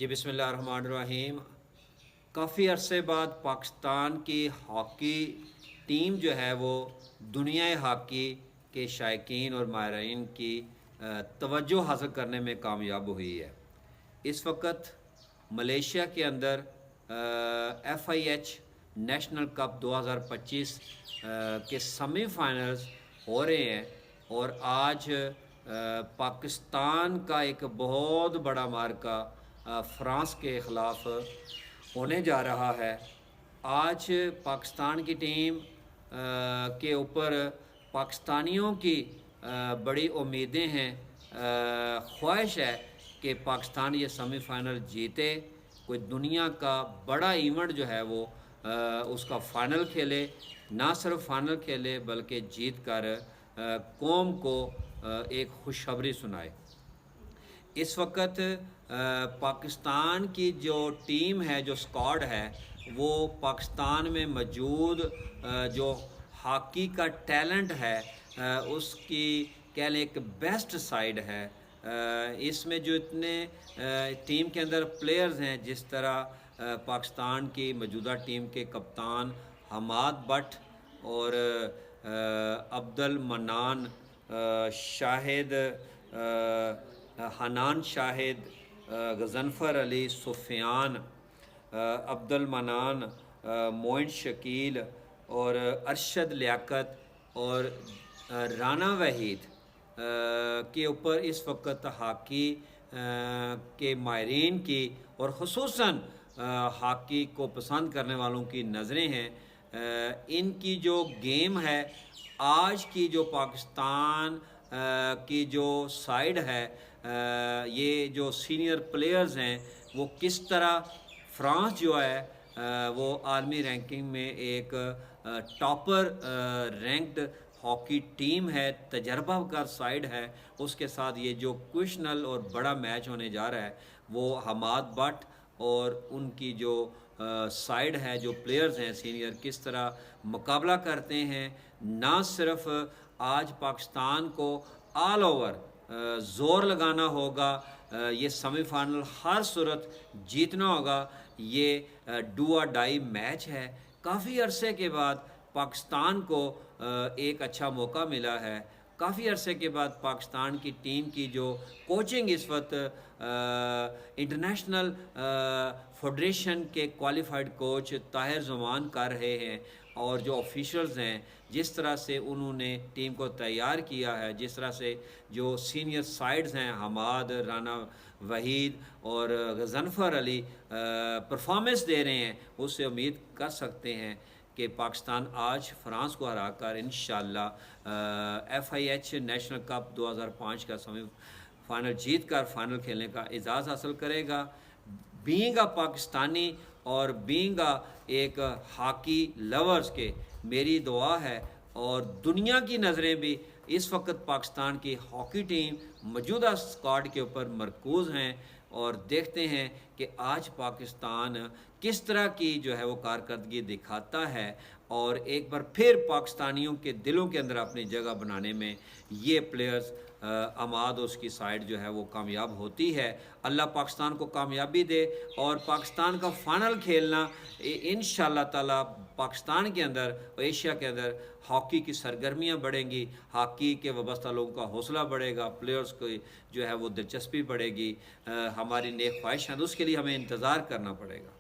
जी बिस्मिल्लाहिर्रहमानिर्रहीम। काफ़ी अरसे बाद पाकिस्तान की हॉकी टीम जो है वो दुनिया हॉकी के शायकीन और माहिरीन की तवज्जो हासिल करने में कामयाब हुई है। इस वक्त मलेशिया के अंदर FIH नेशनल कप 2025 के सेमीफाइनल्स हो रहे हैं और आज पाकिस्तान का एक बहुत बड़ा मार्का फ्रांस के ख़िलाफ़ होने जा रहा है। आज पाकिस्तान की टीम के ऊपर पाकिस्तानियों की बड़ी उम्मीदें हैं। ख्वाहिश है कि पाकिस्तान ये सेमीफाइनल जीते, कोई दुनिया का बड़ा इवेंट जो है वो उसका फ़ाइनल खेले, ना सिर्फ फ़ाइनल खेले बल्कि जीत कर कौम को एक खुशखबरी सुनाए। इस वक्त पाकिस्तान की जो टीम है, जो स्क्वाड है, वो पाकिस्तान में मौजूद जो हॉकी का टैलेंट है उसकी कह लें एक बेस्ट साइड है। इसमें जो इतने टीम के अंदर प्लेयर्स हैं, जिस तरह पाकिस्तान की मौजूदा टीम के कप्तान हमाद बट और अब्दुल मन्नान शाहिद, हनान शाहिद, गज़नफ़र अली, सुफ़ियान, अब्दुल मनान, मोइन शकील और अरशद लियाकत और राना वहीद के ऊपर इस वक्त हॉकी के माहिरीन की और ख़ुसूसन हॉकी को पसंद करने वालों की नज़रें हैं। इनकी जो गेम है, आज की जो पाकिस्तान की जो साइड है, ये जो सीनियर प्लेयर्स हैं वो किस तरह फ्रांस जो है वो आलमी रैंकिंग में एक टॉपर रैंक्ड हॉकी टीम है, तजर्बाकार साइड है, उसके साथ ये जो क्विशनल और बड़ा मैच होने जा रहा है वो हमाद बट और उनकी जो साइड है, जो प्लेयर्स हैं सीनियर, किस तरह मुकाबला करते हैं। ना सिर्फ आज पाकिस्तान को ऑल ओवर ज़ोर लगाना होगा, ये सेमीफाइनल हर सूरत जीतना होगा। ये डू और डाई मैच है। काफ़ी अरसे के बाद पाकिस्तान को एक अच्छा मौका मिला है। काफ़ी अरसे के बाद पाकिस्तान की टीम की जो कोचिंग इस वक्त इंटरनेशनल फेडरेशन के क्वालिफाइड कोच ताहिर ज़ुमान कर रहे हैं और जो ऑफिशियल्स हैं, जिस तरह से उन्होंने टीम को तैयार किया है, जिस तरह से जो सीनियर साइड्स हैं हमाद, राना वहीद और गज़नफ़र अली परफॉर्मेंस दे रहे हैं, उससे उम्मीद कर सकते हैं कि पाकिस्तान आज फ्रांस को हरा कर इंशाअल्लाह FIH नेशनल कप 2005 का सेमीफाइनल जीत कर फाइनल खेलने का एजाज़ हासिल करेगा। बीइंग अ पाकिस्तानी और बीइंग अ एक हॉकी लवर्स के मेरी दुआ है और दुनिया की नज़रें भी इस वक्त पाकिस्तान की हॉकी टीम मौजूदा स्क्वाड के ऊपर मरकूज़ हैं और देखते हैं कि आज पाकिस्तान किस तरह की जो है वो कारकर्दगी दिखाता है और एक बार फिर पाकिस्तानियों के दिलों के अंदर अपनी जगह बनाने में ये प्लेयर्स अमाद उसकी साइड जो है वो कामयाब होती है। अल्लाह पाकिस्तान को कामयाबी दे और पाकिस्तान का फ़ाइनल खेलना इंशाअल्लाह ताला पाकिस्तान के अंदर, एशिया के अंदर हॉकी की सरगर्मियाँ बढ़ेंगी, हॉकी के वाबस्ता लोगों का हौसला बढ़ेगा, प्लेयर्स को जो है वो दिलचस्पी बढ़ेगी। हमारी नेक ख्वाहिश है, तो उसके लिए हमें इंतज़ार करना पड़ेगा।